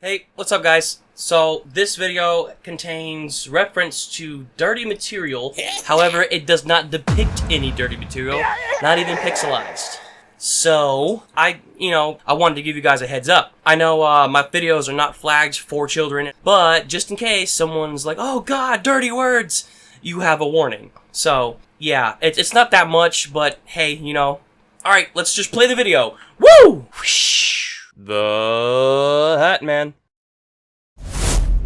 Hey, what's up guys? So, this video contains reference to dirty material, however, it does not depict any dirty material, not even pixelized. So, I wanted to give you guys a heads up. I know my videos are not flagged for children, but just in case someone's like, oh god, dirty words, you have a warning. So, yeah, it's not that much, but hey, alright, let's just play the video. Woo! The Hat Man.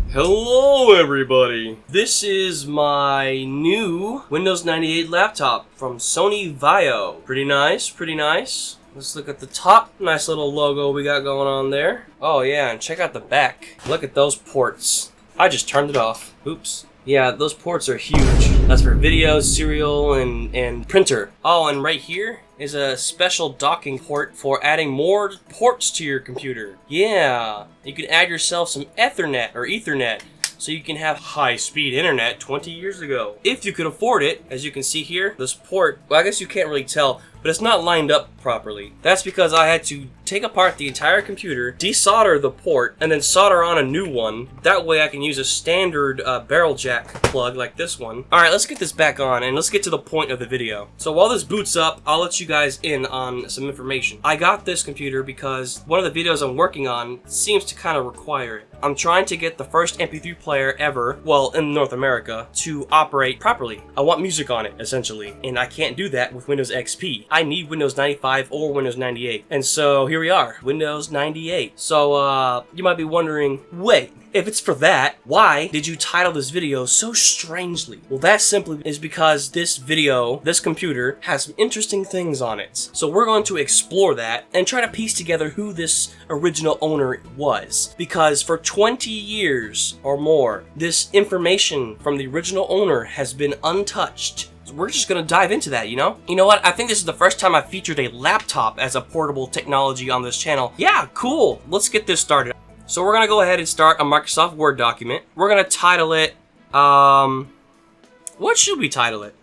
Hello everybody! This is my new Windows 98 laptop from Sony Vaio. Pretty nice, pretty nice. Let's look at the top. Nice little logo we got going on there. Oh yeah, and check out the back. Look at those ports. I just turned it off. Oops. Yeah, those ports are huge. That's for video, serial, and printer. Oh, and right here is a special docking port for adding more ports to your computer. Yeah, you can add yourself some Ethernet, so you can have high-speed internet 20 years ago. If you could afford it, as you can see here, this port, well, I guess you can't really tell, but it's not lined up properly. That's because I had to take apart the entire computer, desolder the port, and then solder on a new one. That way I can use a standard barrel jack plug like this one. Alright, let's get this back on, and let's get to the point of the video. So while this boots up, I'll let you guys in on some information. I got this computer because one of the videos I'm working on seems to kind of require it. I'm trying to get the first MP3 player ever, well, in North America, to operate properly. I want music on it, essentially, and I can't do that with Windows XP. I need Windows 95 or Windows 98. And so here we are, Windows 98. So you might be wondering, wait, if it's for that, why did you title this video so strangely? Well, that simply is because this video, this computer, has some interesting things on it. So we're going to explore that and try to piece together who this original owner was. Because for 20 years or more, this information from the original owner has been untouched. So we're just gonna dive into that, You know what? I think this is the first time I've featured a laptop as a portable technology on this channel. Yeah, cool. Let's get this started. So we're gonna go ahead and start a Microsoft Word document. We're gonna title it, what should we title it?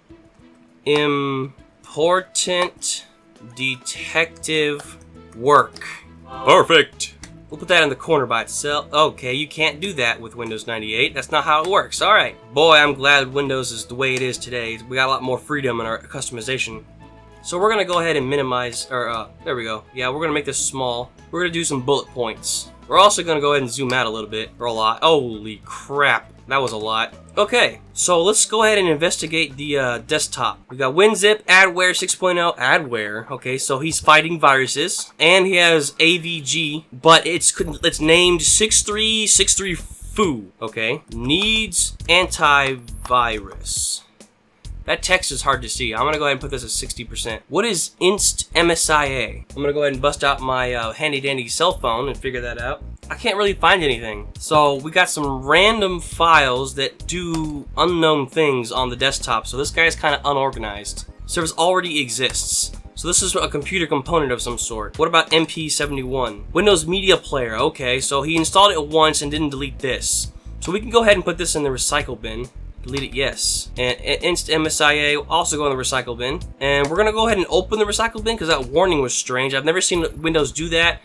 Important Detective Work. Perfect. We'll put that in the corner by itself. Okay, you can't do that with Windows 98. That's not how it works. Alright. Boy, I'm glad Windows is the way it is today. We got a lot more freedom in our customization. So we're going to go ahead and minimize, there we go. Yeah, we're going to make this small. We're going to do some bullet points. We're also going to go ahead and zoom out a little bit, or a lot. Holy crap, that was a lot. Okay, so let's go ahead and investigate the desktop. We got WinZip, Adware 6.0, Adware. Okay, so he's fighting viruses, and he has AVG, but it's named 6363 Foo. Okay, needs antivirus. That text is hard to see. I'm gonna go ahead and put this at 60%. What is inst MSIA? I'm gonna go ahead and bust out my handy dandy cell phone and figure that out. I can't really find anything. So we got some random files that do unknown things on the desktop. So this guy is kind of unorganized. Service already exists. So this is a computer component of some sort. What about MP71? Windows Media Player. Okay, so he installed it once and didn't delete this. So we can go ahead and put this in the recycle bin. Delete it, yes. And inst MSIA will also go in the recycle bin. And we're gonna go ahead and open the recycle bin because that warning was strange. I've never seen Windows do that.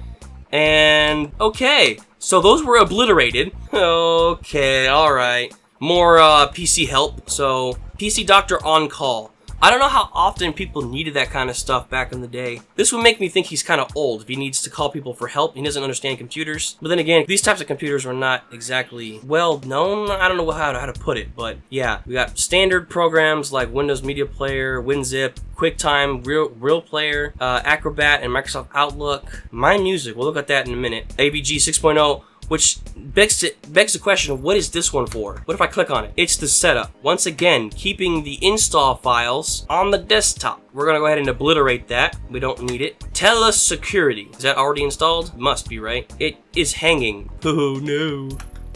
And okay, so those were obliterated. Okay, alright. More PC help. So PC Doctor on call. I don't know how often people needed that kind of stuff back in the day. This would make me think he's kind of old if he needs to call people for help. He doesn't understand computers. But then again, these types of computers were not exactly well known. I don't know how to put it, but yeah. We got standard programs like Windows Media Player, WinZip, QuickTime, Real Player, Acrobat, and Microsoft Outlook. My Music, we'll look at that in a minute. AVG 6.0. Which begs the question of what is this one for? What if I click on it? It's the setup. Once again, keeping the install files on the desktop. We're gonna go ahead and obliterate that. We don't need it. Telesecurity. Is that already installed? Must be, right? It is hanging. Oh no.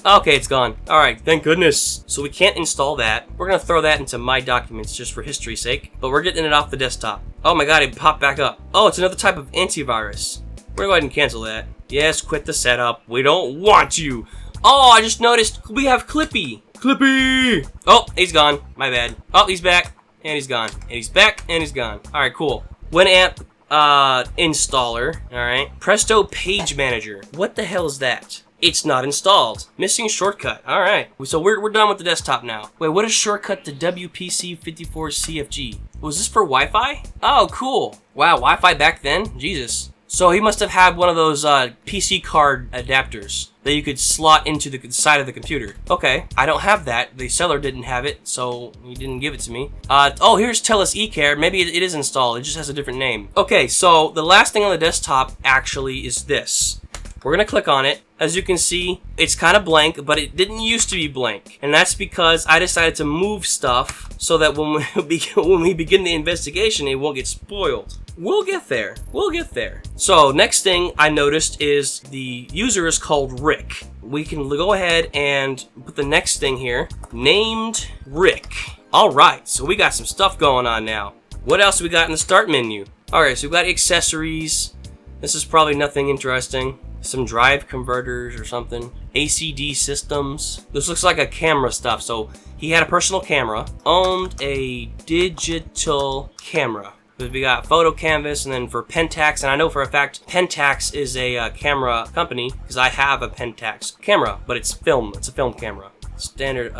Okay, it's gone. Alright, thank goodness. So we can't install that. We're gonna throw that into My Documents just for history's sake. But we're getting it off the desktop. Oh my god, it popped back up. Oh, it's another type of antivirus. We're gonna go ahead and cancel that. Yes, quit the setup. We don't want you. Oh, I just noticed we have Clippy. Clippy! Oh, he's gone. My bad. Oh, he's back. And he's gone. And he's back. And he's gone. Alright, cool. Winamp installer. Alright. Presto Page Manager. What the hell is that? It's not installed. Missing shortcut. All right. So we're done with the desktop now. Wait, what is shortcut to WPC54CFG? Was this for Wi-Fi? Oh, cool. Wow, Wi-Fi back then? Jesus. So he must have had one of those PC card adapters that you could slot into the side of the computer. Okay, I don't have that. The seller didn't have it, so he didn't give it to me. Oh, here's TELUS eCare. Maybe it is installed. It just has a different name. Okay, so the last thing on the desktop actually is this. We're gonna click on it. As you can see, it's kind of blank, but it didn't used to be blank. And that's because I decided to move stuff so that when we begin the investigation, it won't get spoiled. We'll get there. We'll get there. So next thing I noticed is the user is called Rick. We can go ahead and put the next thing here. Named Rick. All right, so we got some stuff going on now. What else we got in the start menu? All right, so we got accessories. This is probably nothing interesting. Some drive converters or something. ACD systems. This looks like a camera stuff. So he had a personal camera, owned a digital camera. We got photo canvas, and then for Pentax, and I know for a fact Pentax is a camera company because I have a Pentax camera, but it's film. It's a film camera. Standard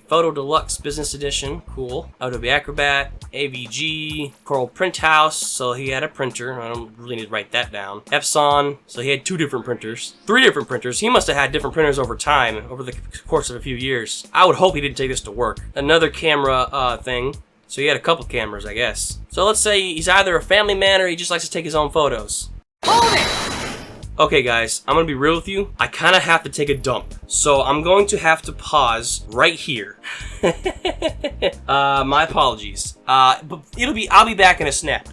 Photo Deluxe Business Edition, cool. Adobe Acrobat, AVG, Coral Print House, so he had a printer. I don't really need to write that down. Epson, so he had 2 different printers. 3 different printers. He must have had different printers over time, over the course of a few years. I would hope he didn't take this to work. Another camera thing. So he had a couple cameras, I guess. So let's say he's either a family man or he just likes to take his own photos. Hold it! Okay guys, I'm gonna be real with you. I kinda have to take a dump. So I'm going to have to pause right here. My apologies. But I'll be back in a snap.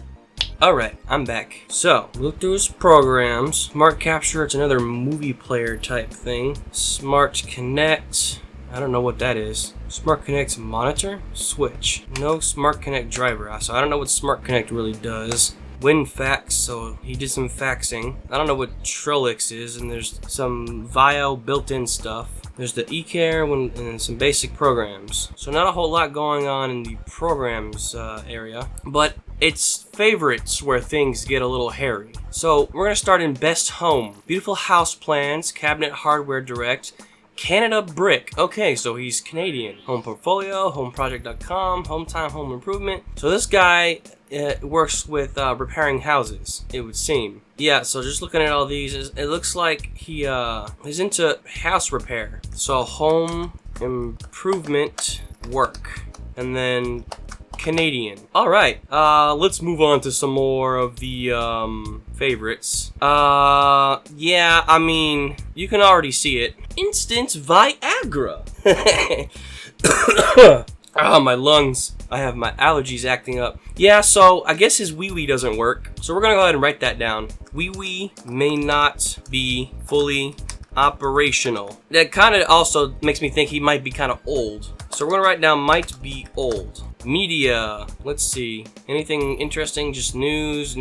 Alright, I'm back. So, look through his programs. Smart Capture, it's another movie player type thing. Smart Connect. I don't know what that is. Smart Connect's monitor? Switch. No Smart Connect driver. So I don't know what Smart Connect really does. WinFax, so he did some faxing. I don't know what Trellix is, and there's some Vaio built-in stuff. There's the eCare and some basic programs. So not a whole lot going on in the programs area, but it's favorites where things get a little hairy. So we're gonna start in Best Home. Beautiful house plans, cabinet hardware direct, Canada Brick. Okay, so he's Canadian. Home Portfolio, HomeProject.com, Home Time, Home Improvement. So this guy works with repairing houses, it would seem. Yeah, so just looking at all these, it looks like he's into house repair. So home improvement work, and then Canadian. All right, let's move on to some more of the favorites. Yeah, I mean, you can already see it. Instant Viagra. Oh, my lungs. I have my allergies acting up. Yeah, so I guess his wee-wee doesn't work. So we're gonna go ahead and write that down. Wee-wee may not be fully operational. That kind of also makes me think he might be kind of old. So we're gonna write down might be old. Media, let's see. Anything interesting? Just news.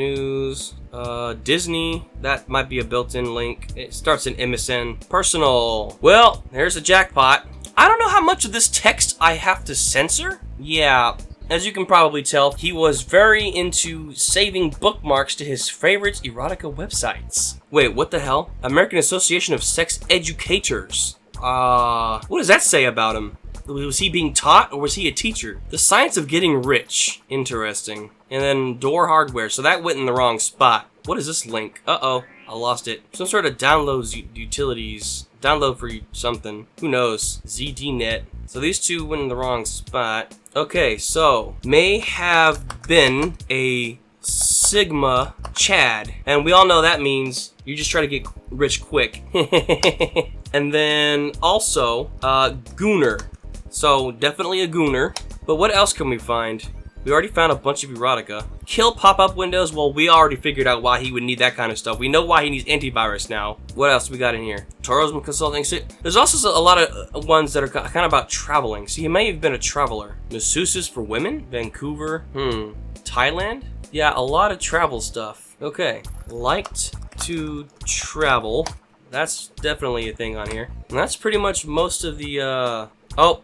Disney, that might be a built-in link. It starts in MSN. Personal. Well, there's a jackpot. I don't know how much of this text I have to censor. Yeah, as you can probably tell, he was very into saving bookmarks to his favorite erotica websites. Wait, what the hell? American Association of Sex Educators. What does that say about him? Was he being taught, or was he a teacher? The Science of Getting Rich. Interesting. And then door hardware, so that went in the wrong spot. What is this link? Uh-oh, I lost it. Some sort of downloads utilities. Download for something. Who knows? ZDNet. So these two went in the wrong spot. Okay, so may have been a Sigma Chad. And we all know that means you just try to get rich quick. And then also, Gooner. So definitely a Gooner. But what else can we find? We already found a bunch of erotica. Kill pop-up windows. Well, we already figured out why he would need that kind of stuff. We know why he needs antivirus now. What else we got in here? Tourism consulting. So there's also a lot of ones that are kind of about traveling. So he may have been a traveler. Masseuses for women? Vancouver. Thailand? Yeah, a lot of travel stuff. Okay. Liked to travel. That's definitely a thing on here. And that's pretty much most of the, oh,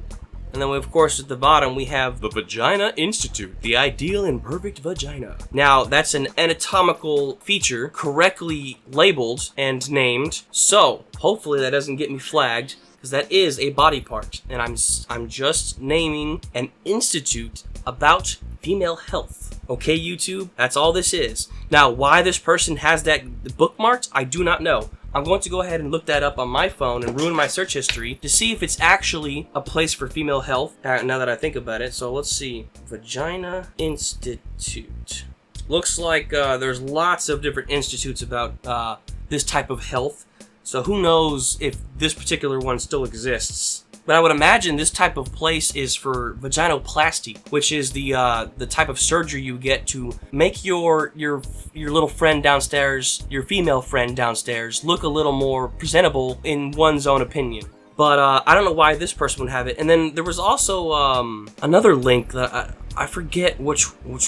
And then, of course, at the bottom, we have the Vagina Institute, the ideal and perfect vagina. Now, that's an anatomical feature correctly labeled and named. So, hopefully that doesn't get me flagged, because that is a body part. And I'm just naming an institute about female health. Okay, YouTube? That's all this is. Now, why this person has that bookmarked, I do not know. I'm going to go ahead and look that up on my phone and ruin my search history to see if it's actually a place for female health, now that I think about it. So let's see. Vagina Institute. Looks like there's lots of different institutes about this type of health. So who knows if this particular one still exists. But I would imagine this type of place is for vaginoplasty, which is the type of surgery you get to make your little friend downstairs, your female friend downstairs, look a little more presentable in one's own opinion. But I don't know why this person would have it. And then there was also another link that I forget which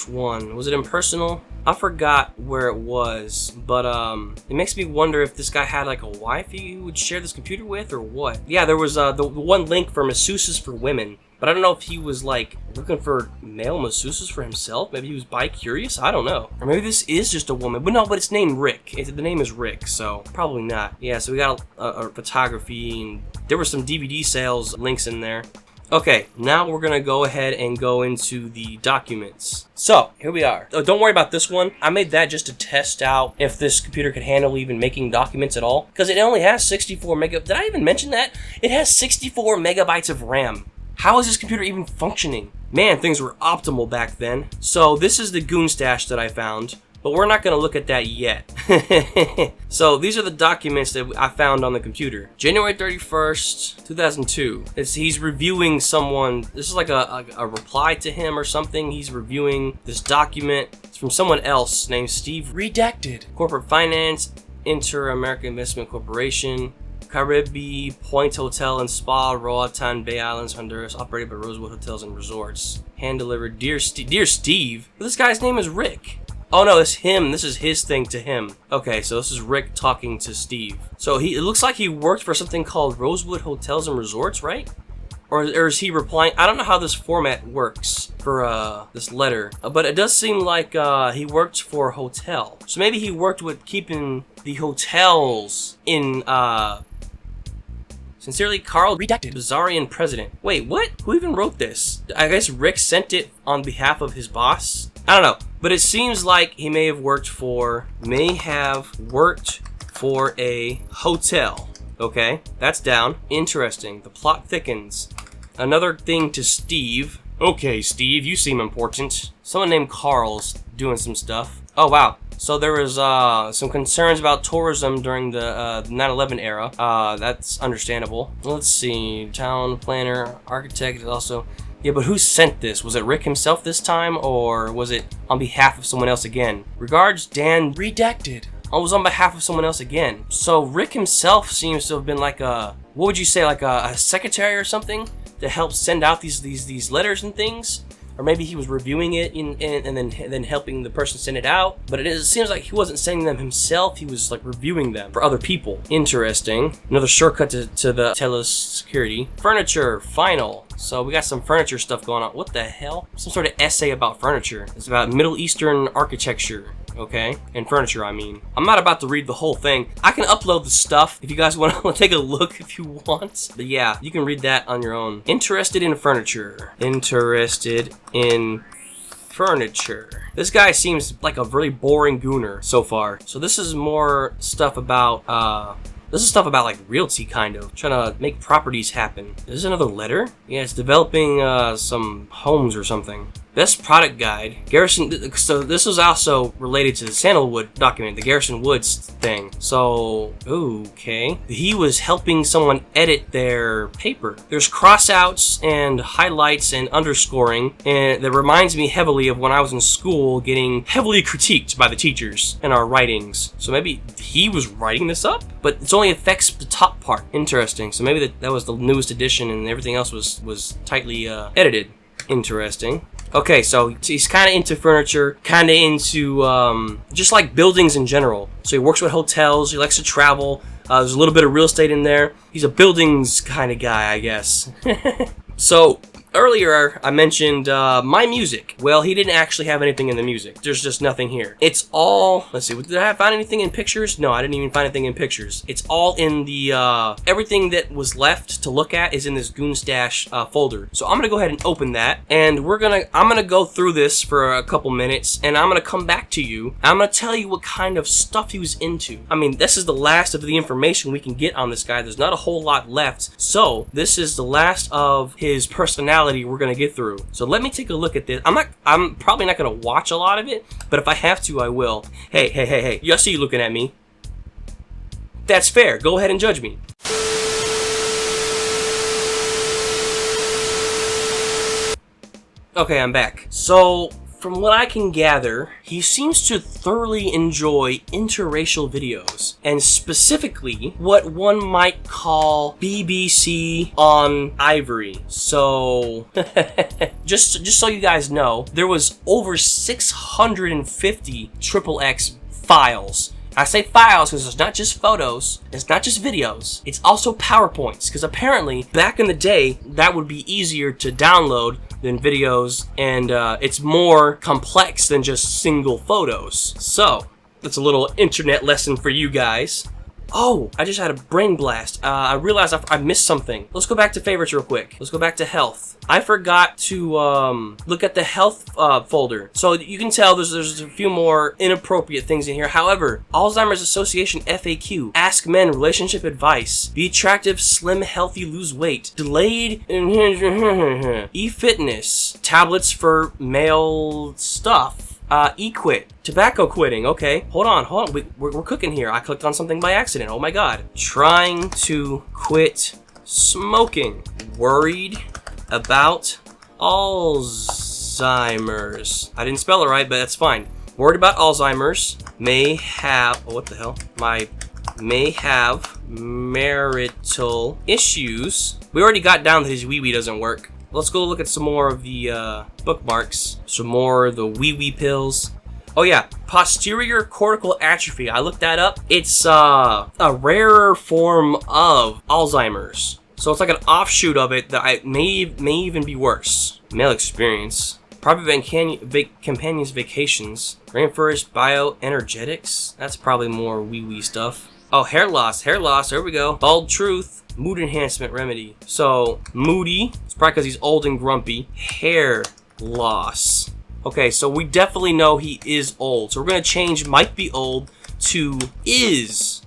one. Was it Impersonal? I forgot where it was, but it makes me wonder if this guy had like a wife he would share this computer with or what. Yeah, there was the one link for masseuses for women, but I don't know if he was like looking for male masseuses for himself. Maybe he was bi-curious. I don't know. Or maybe this is just a woman. But no, but it's named Rick. The name is Rick, so probably not. Yeah, so we got a photography, and there were some DVD sales links in there. Okay, now we're gonna go ahead and go into the documents. So, here we are. Oh, don't worry about this one. I made that just to test out if this computer could handle even making documents at all. Because it only has 64 megabytes. Did I even mention that? It has 64 megabytes of RAM. How is this computer even functioning? Man, things were optimal back then. So, this is the Goon stash that I found. But we're not going to look at that yet. So these are the documents that I found on the computer. January 31st, 2002. He's reviewing someone. This is like a reply to him or something. He's reviewing this document. It's from someone else named Steve Redacted. Corporate Finance, Inter-American Investment Corporation. Caribe Point Hotel and Spa, Roatan, Bay Islands, Honduras, operated by Rosewood Hotels and Resorts. Hand delivered, Dear Steve. This guy's name is Rick. Oh no, it's him. This is his thing to him. Okay, so this is Rick talking to Steve. So it looks like he worked for something called Rosewood Hotels and Resorts, right? Or is he replying? I don't know how this format works for this letter, but it does seem like he worked for a hotel. So maybe he worked with keeping the hotels in Sincerely, Carl Redacted, Bazarian President. Wait, what? Who even wrote this? I guess Rick sent it on behalf of his boss? I don't know, but it seems like he may have worked for a hotel. Okay, that's down. Interesting. The plot thickens. Another thing to Steve. Okay, Steve, you seem important. Someone named Carl's doing some stuff. Oh, wow. So there was some concerns about tourism during the 9/11 era. That's understandable. Let's see. Town planner, architect is also... Yeah, but who sent this? Was it Rick himself this time, or was it on behalf of someone else again? Regards, Dan Redacted. Oh, it was on behalf of someone else again. So Rick himself seems to have been like a... What would you say, like a secretary or something? To help send out these letters and things? Or maybe he was reviewing it and then helping the person send it out. But it seems like he wasn't sending them himself. He was like reviewing them for other people. Interesting. Another shortcut to the telesecurity. Furniture, final. So we got some furniture stuff going on. What the hell? Some sort of essay about furniture. It's about Middle Eastern architecture. Okay, and furniture, I mean. I'm not about to read the whole thing. I can upload the stuff if you guys want to take a look if you want. But yeah, you can read that on your own. Interested in furniture. Interested in furniture. This guy seems like a really boring gooner so far. So this is more stuff about, like realty kind of. Trying to make properties happen. Is this another letter? Yeah, it's developing some homes or something. Best product guide. Garrison, so this was also related to the Sandalwood document, the Garrison Woods thing. So, okay. He was helping someone edit their paper. There's crossouts and highlights and underscoring, and that reminds me heavily of when I was in school getting heavily critiqued by the teachers in our writings. So maybe he was writing this up, but it only affects the top part. Interesting. So maybe that was the newest edition and everything else was tightly edited. Interesting. Okay, so he's kind of into furniture, kind of into just like buildings in general. So he works with hotels, he likes to travel, there's a little bit of real estate in there. He's a buildings kind of guy, I guess. So earlier I mentioned my music. Well, he didn't actually have anything in the music. There's just nothing here. It's all, let's see, did I find anything in pictures? No, I didn't even find anything in pictures. It's all in the, everything that was left to look at is in this Goon Stash folder. So I'm gonna go ahead and open that, and I'm gonna go through this for a couple minutes, and I'm gonna come back to you. I'm gonna tell you what kind of stuff he was into. I mean, this is the last of the information we can get on this guy. There's not a whole lot left. So this is the last of his personality we're gonna get through. So let me take a look at this. I'm probably not gonna watch a lot of it, but if I have to, I will. Hey. I see you looking at me. That's fair. Go ahead and judge me. Okay, I'm back. So, from what I can gather, he seems to thoroughly enjoy interracial videos, and specifically what one might call BBC on Ivory. So, just so you guys know, there was over 650 XXX files. I say files because it's not just photos, it's not just videos, it's also PowerPoints, because apparently back in the day that would be easier to download than videos, and it's more complex than just single photos. So that's a little internet lesson for you guys. Oh, I just had a brain blast. I realized I missed something. Let's go back to favorites real quick. Let's go back to health. I forgot to look at the health folder. So you can tell there's a few more inappropriate things in here. However, Alzheimer's Association FAQ, ask men relationship advice, be attractive, slim, healthy, lose weight, delayed, e-fitness, tablets for male stuff. E-quit. Tobacco quitting. Okay. Hold on. We're cooking here. I clicked on something by accident. Oh my god. Trying to quit smoking. Worried about Alzheimer's. I didn't spell it right, but that's fine. Worried about Alzheimer's. May have... Oh, what the hell? May have marital issues. We already got down that his wee-wee doesn't work. Let's go look at some more of the bookmarks. Some more of the wee-wee pills. Oh yeah, posterior cortical atrophy. I looked that up. It's a rarer form of Alzheimer's. So it's like an offshoot of it that may even be worse. Male experience. Private companions vacations. Rainforest bioenergetics. That's probably more wee-wee stuff. Oh, hair loss. Hair loss. There we go. Bald truth. Mood enhancement remedy. So, moody. It's probably because he's old and grumpy. Hair loss. Okay, so we definitely know he is old. So we're going to change might be old to is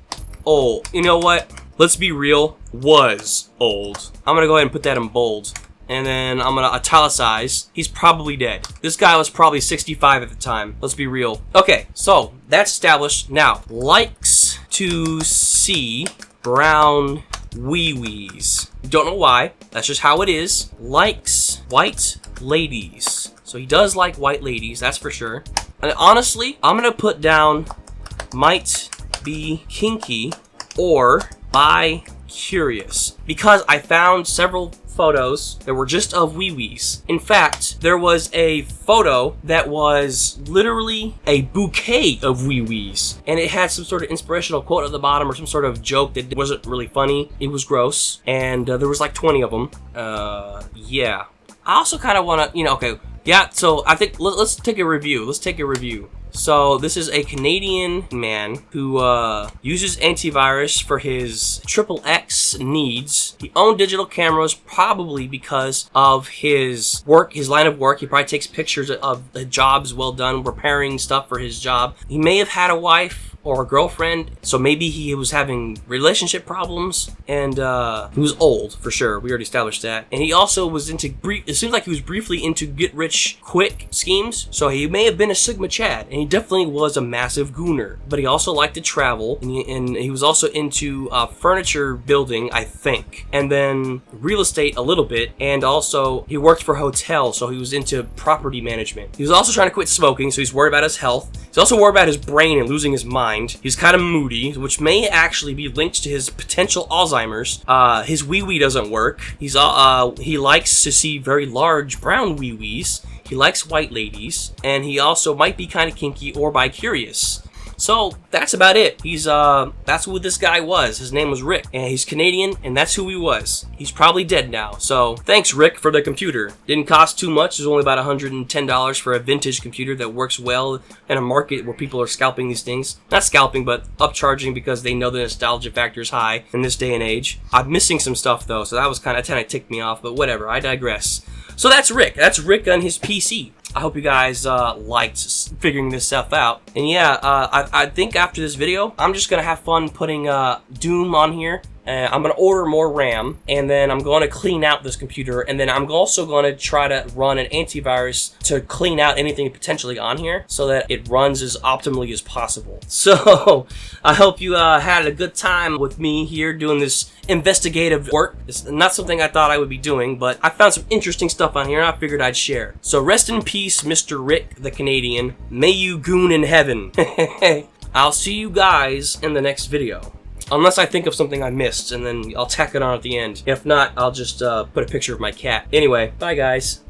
old. You know what? Let's be real. Was old. I'm going to go ahead and put that in bold. And then I'm going to italicize. He's probably dead. This guy was probably 65 at the time. Let's be real. Okay, so that's established. Now, likes to see brown wee-wees. Don't know why. That's just how it is. Likes white ladies. So he does like white ladies, that's for sure. And honestly, I'm going to put down might be kinky or bi-curious. Because I found several photos that were just of wee-wees. In fact, there was a photo that was literally a bouquet of wee-wees. And it had some sort of inspirational quote at the bottom or some sort of joke that wasn't really funny. It was gross. And there was like 20 of them. Yeah. I also kind of want to, okay. Yeah, so I think let's take a review. So this is a Canadian man who uses antivirus for his XXX needs. He owned digital cameras probably because of his work, his line of work. He probably takes pictures of the jobs well done, repairing stuff for his job. He may have had a wife or a girlfriend, so maybe he was having relationship problems, and he was old for sure. We already established that. And he also was into it seems like he was briefly into get rich quick schemes, so he may have been a Sigma Chad, and he definitely was a massive gooner. But he also liked to travel, and he was also into furniture building, I think, and then real estate a little bit, and also he worked for hotels, so he was into property management. He was also trying to quit smoking, so he's worried about his health. He's also worried about his brain and losing his mind. He's kind of moody, which may actually be linked to his potential Alzheimer's. His wee-wee doesn't work. He likes to see very large brown wee-wees. He likes white ladies, and he also might be kind of kinky or bi-curious. So that's about it. That's who this guy was. His name was Rick, and he's Canadian, and that's who he was. He's probably dead now. So thanks, Rick, for the computer. Didn't cost too much. It was only about $110 for a vintage computer that works well in a market where people are scalping these things. Not scalping, but upcharging because they know the nostalgia factor is high in this day and age. I'm missing some stuff though, so that was kind of ticked me off, but whatever, I digress. So that's Rick. That's Rick on his PC. I hope you guys liked figuring this stuff out. And yeah, I think after this video, I'm just going to have fun putting Doom on here. I'm going to order more RAM, and then I'm going to clean out this computer, and then I'm also going to try to run an antivirus to clean out anything potentially on here so that it runs as optimally as possible. So I hope you had a good time with me here doing this investigative work. It's not something I thought I would be doing, but I found some interesting stuff on here and I figured I'd share. So rest in peace, Mr. Rick the Canadian. May you goon in heaven. I'll see you guys in the next video. Unless I think of something I missed, and then I'll tack it on at the end. If not, I'll just put a picture of my cat. Anyway, bye guys.